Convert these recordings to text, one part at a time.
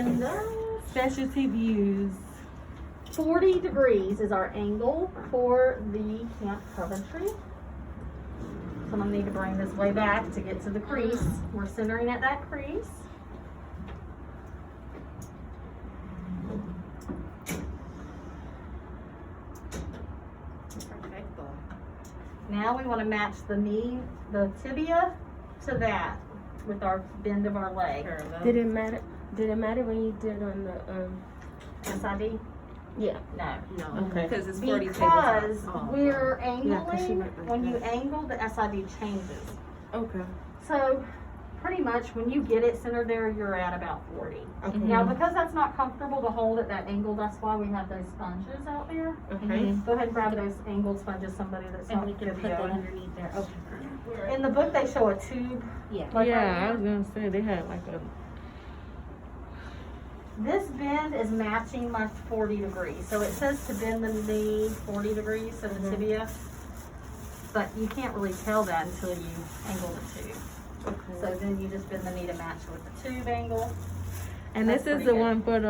And specialty views. 40 degrees is our angle for the Camp Coventry. So I'm gonna need to bring this way back to get to the crease. We're centering at that crease. Now we want to match the knee, the tibia to that with our bend of our leg. Did it matter? Did it matter when you did on the SID? Yeah. No. Okay. Because it's 40 Because tables. we're angling, Yeah, 'cause she went like when you that. angle, the SID changes. Okay. So pretty much when you get it centered there, you're at about 40. Okay. Now because that's not comfortable to hold at that angle, that's why we have those sponges out there. Okay. Go ahead and grab those angled sponges, somebody that's And not we can put videoing. that underneath there. Okay. In the book, they show a tube. Yeah. Like Yeah, right I was gonna say they had like a. This bend is matching my 40 degrees. So it says to bend the knee 40 degrees, so the tibia. But you can't really tell that until you angle the tube. Okay. So then you just bend the knee to match with the tube angle. And That's this is pretty the good. one for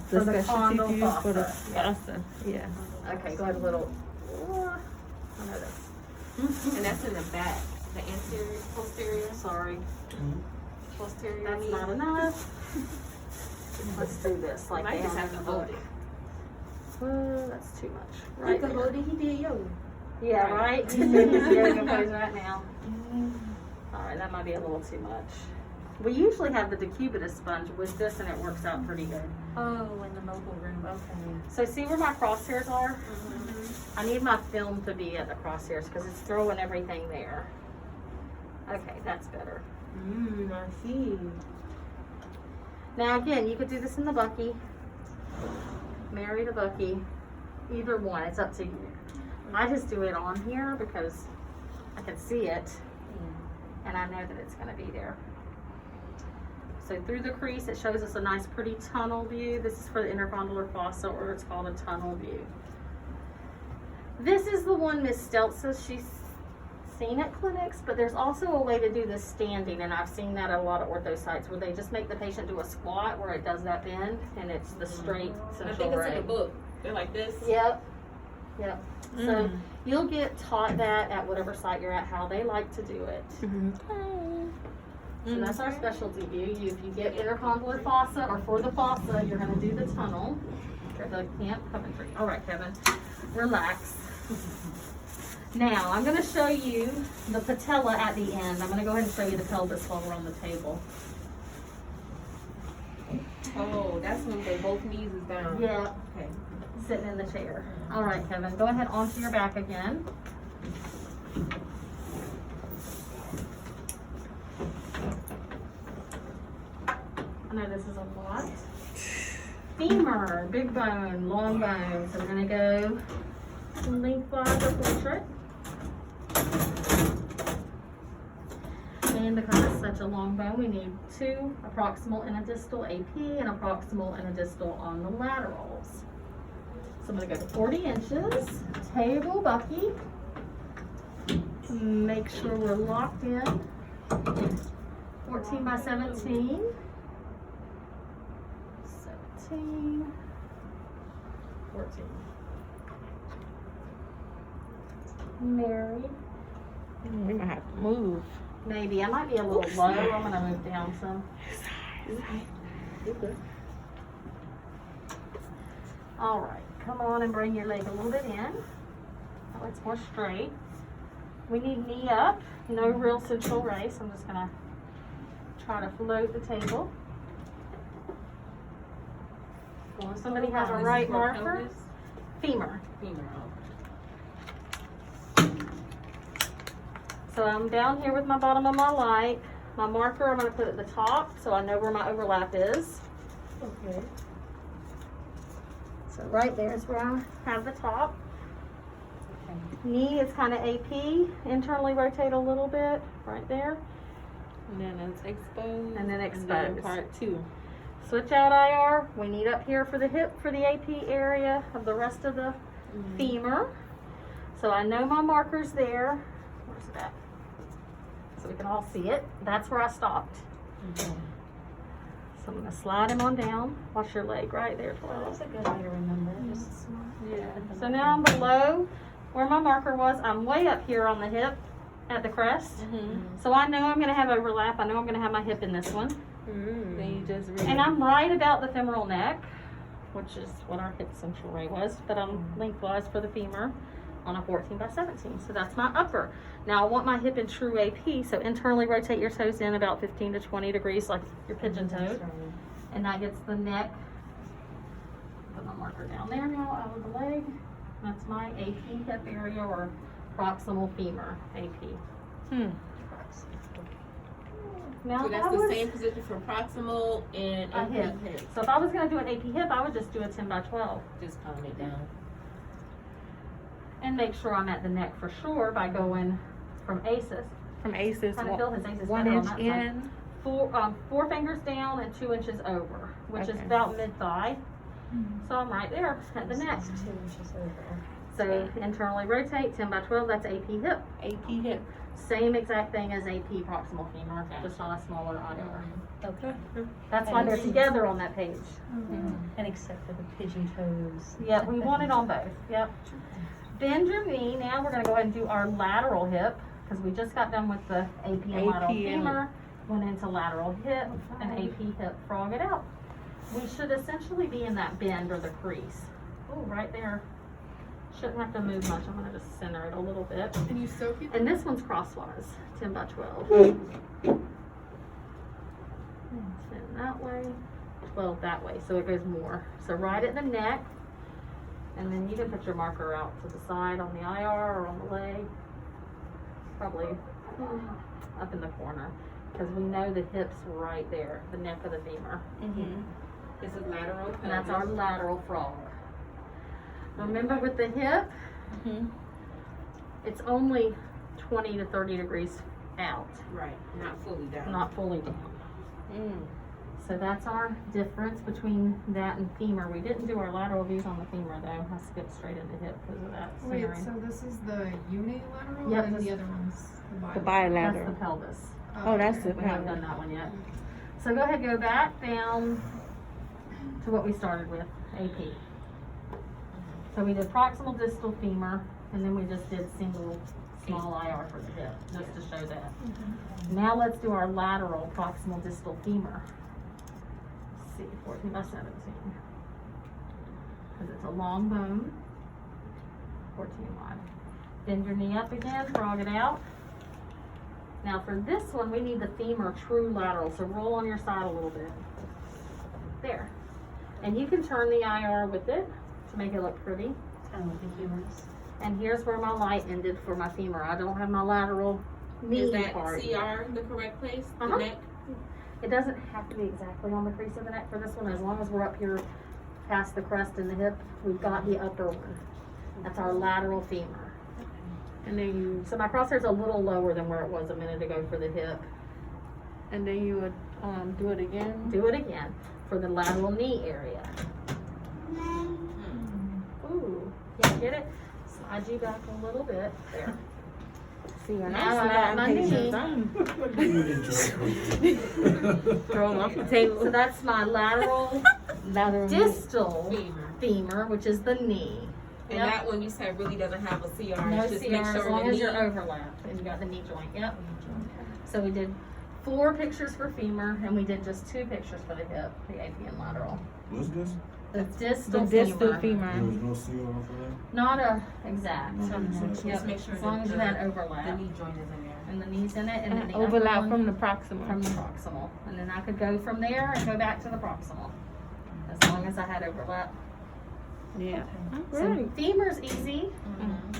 For the the specialty condo views for the fossa, yeah. fossa. Yeah. Okay, go ahead a little. I know this. And that's in the back. The anterior, posterior. Sorry. Posterior. That's not enough. Let's do this like Might they just have have in to the hold book. it. That's too much. You Right can there. hold it. He did yoga. Yeah, right? He's doing his yoga pose right now. Alright, that might be a little too much. We usually have the decubitus sponge with this and it works out pretty good. Oh, in the mobile room. Okay. So see where my crosshairs are? I need my film to be at the crosshairs because it's throwing everything there. Okay, that's better. I see. Now again, you could do this in the bucky. Marry the bucky. Either one, it's up to you. I just do it on here because I can see it and I know that it's going to be there. So through the crease, it shows us a nice pretty tunnel view. This is for the intercondylar fossa, or it's called a tunnel view. This is the one Miss Stelz says she's seen at clinics, but there's also a way to do this standing, and I've seen that at a lot of ortho sites where they just make the patient do a squat where it does that bend, and it's the straight I central think it's in ray. the book. They're like this. Yep. Yep. So you'll get taught that at whatever site you're at, how they like to do it. So that's our specialty view. If you get intercondylar fossa, or for the fossa, you're going to do the tunnel for the Camp Coventry. All right, Kevin, relax. Now I'm going to show you the patella at the end. I'm going to go ahead and show you the pelvis while we're on the table. Oh, that's when they both knees is down. Yeah, Okay. sitting in the chair. All right, Kevin, go ahead onto your back again. I know this is a lot. Femur, big bone, long bone. So we're gonna go lengthwise or portrait. And because it's such a long bone, we need 2 proximal and a distal AP and a proximal and a distal on the laterals. So I'm gonna go to 40 inches, table bucky. Make sure we're locked in. 14 by 17. 17. 14. Married. We might have to move. Maybe. I might be a little low. I'm gonna move down some. All right. Come on and bring your leg a little bit in. That it's more straight. We need knee up. No real central ray, so I'm just gonna try to float the table. If somebody has a This is right for marker. pelvis? Femur. Femur. So I'm down here with my bottom of my light. My marker I'm going to put at the top so I know where my overlap is. Okay. So right there is where I have the top. Knee is kind of AP. Internally rotate a little bit right there. And then it's exposed. And then And exposed. then part 2. Switch out IR. We need up here for the hip for the AP area of the rest of the femur. So I know my marker's there. Where's it at? So we can all see it. That's where I stopped. So So I'm gonna slide him on down. Watch your leg right there, Oh, 12. that's a good way to remember. Just Yeah. So now I'm below where my marker was. I'm way up here on the hip at the crest. Mm-hmm. So I know I'm gonna have overlap. I know I'm gonna have my hip in this one. Then you just read. And I'm right about the femoral neck, which is what our hip central ray was, but I'm lengthwise for the femur on a 14 by 17. So that's my upper. Now I want my hip in true AP, so internally rotate your toes in about 15 to 20 degrees like your pigeon toe. And that gets the neck. Put my marker down there now, out of the leg. That's my AP hip area or proximal femur AP. Now So if that's I the was same position for proximal and a hip. So if I was gonna do an AP hip, I would just do a 10 by 12 Just calm it down. and make sure I'm at the neck for sure by going from ACES. From ACES, Kind of feel his ACES 1 better on inch that side. in. Four fingers down and 2 inches over, which is Okay. about mid thigh. So I'm right there at the neck. 2 inches over. So internally rotate, 10 by 12, that's AP hip. AP hip. Same exact thing as AP proximal femur, just on a smaller IR. Okay. That's why they're together on that page. And except for the pigeon toes. Yep, we want it on both, yep. Bend your knee, now we're gonna go ahead and do our lateral hip, because we just got done with the AP and lateral AP and- femur, went into lateral hip, and AP hip, frog it out. We should essentially be in that bend or the crease. Oh, right there. Shouldn't have to move much, I'm gonna just center it a little bit. And you soak it? And this one's crosswise, 10 by 12. 10 that way, 12 that way, so it goes more. So right at the neck, and then you can put your marker out to the side on the IR or on the leg. Probably up in the corner, because we know the hip's right there, the neck of the femur. This is lateral. And that's our lateral frog. Remember with the hip, it's only 20 to 30 degrees out, Right, not fully down. not fully down. So that's our difference between that and femur. We didn't do our lateral views on the femur though. I skipped straight into hip because of that Wait, centering. so this is the unilateral Yep, and this- the other one's the The bilateral? That's bilateral. the pelvis. Oh, that's okay. the We haven't done pelvis. that one yet. So go ahead, go back down to what we started with, AP. So we did proximal distal femur, and then we just did single small IR for the hip, just to show that. Now let's do our lateral proximal distal femur. Let's see, 14 by 17. Because it's a long bone. 14 wide. Bend your knee up again, frog it out. Now for this one, we need the femur true lateral, so roll on your side a little bit. There. And you can turn the IR with it to make it look pretty. Kind of like the humerus. And here's where my light ended for my femur. I don't have my lateral knee Is that part. CR the correct place? The Uh-huh. neck? It doesn't have to be exactly on the crease of the neck for this one, as long as we're up here past the crest and the hip, we've got the upper one. That's our lateral femur. And then you So my crosshair's a little lower than where it was a minute ago for the hip. would do it again. Do it again for the lateral knee area. Ooh, can't get it? Slide you back a little bit, there. See, when Now I'm I got my sliding knee. patients, I'm Throwing throwing off the So table. that's my lateral Lateral knee. distal Femur. femur, which is the knee. And Yep. that one you said really doesn't have a CR. No It's just CR, make as sure long the as knee. you're overlapped and you got the knee joint, yep. So we did 4 pictures for femur and we did just 2 pictures for the hip, the AP and lateral. What's this? The The distal distal femur. There femur. was no CR for that? Not a exact. Just Yep, make sure as long that as you the- had The overlap knee joint is in there. and the knees in it and then And the upper overlap one from the proximal. from the proximal. And then I could go from there and go back to the proximal. As long as I had overlap. Yeah. So Alright. femur's easy,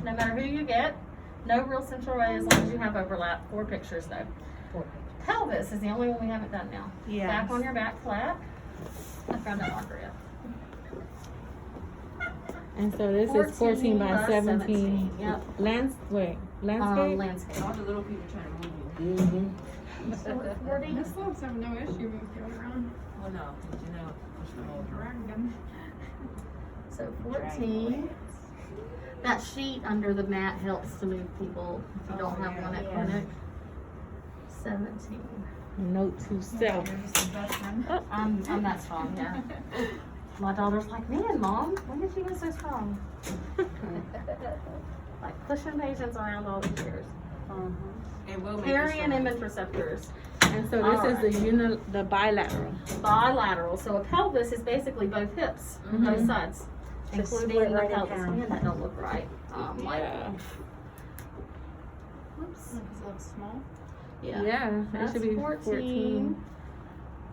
no matter who you get. No real central ray as long as you have overlap. 4 pictures though. 4 pictures. Pelvis is the only one we haven't done now. Yes. Back on your back flat. I found that marker yet. And so this is 14 by 17. Yep. Landscape. Landscape. All the little people trying to move you. Mm-hmm. 40. The slopes have no issue with going around. Well, no, but you know, push them over. Drag them. So 14. That sheet under the mat helps to move people if you don't have one at yeah. clinic. 17. Note to self. I'm not strong, yeah. My daughter's like, man, Mom, when did you get so strong? Like pushing patients around all these years. And we'll make Carrying it image receptors. And so this is the bilateral. Bilateral. So a pelvis is basically both hips, both sides, Just including split the right in pelvis. half. Man, that don't look right. Like, Yeah. whoops. Because it looks small. Yeah. Yeah. It That's should be 14.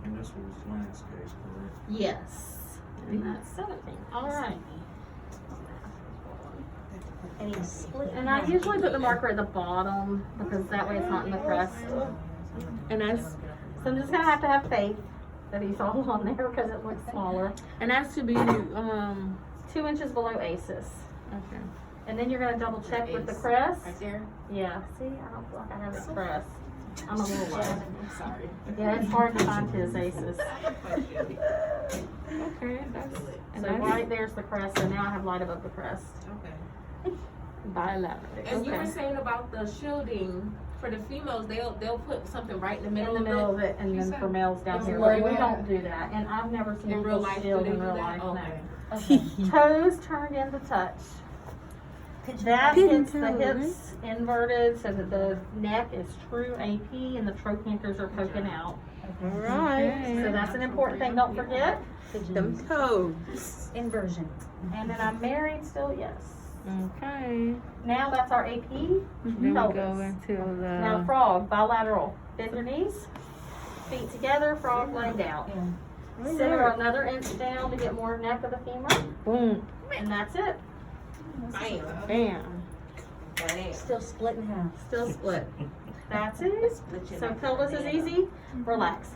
And this was landscape, correct? Yes. And that's 17. All right. And he's split. And I usually put the marker at the bottom because that way it's not in the crest. And that's So I'm just gonna have to have faith that he's all on there because it looks smaller. to be 2 inches below ACES. okay. And then you're gonna double check with the crest. right there. Yeah, see, I don't feel like I have it crest. I'm a little low. I'm sorry. Yeah, it's hard to find his ACES. Okay, that's and So right there's the crest, so now I have light above the crest. Okay. bilateral. And you Okay. were saying about the shielding for the females, they'll put something right in the In middle the middle of it, and You then said for males down it's here. lower. But we don't do that, and I've never seen in real people life. shield Do they in do real that? life. Okay. No. Toes turned into touch. That Pigeon hits the toe, hips inverted so that the neck is true AP and the trochanters are poking out. Right. So that's an important thing, don't forget. Them toes. Inversion. And then I'm married still, yes. Okay. Now that's our AP. Then we pelvis. go into Now the frog, bilateral. Bend your knees, feet together, frog laid out. Center another inch down to get more neck of the femur, boom, and that's it. Bam. bam. Bam. Still split in half. Still split. That's it. So pelvis is easy. Relax.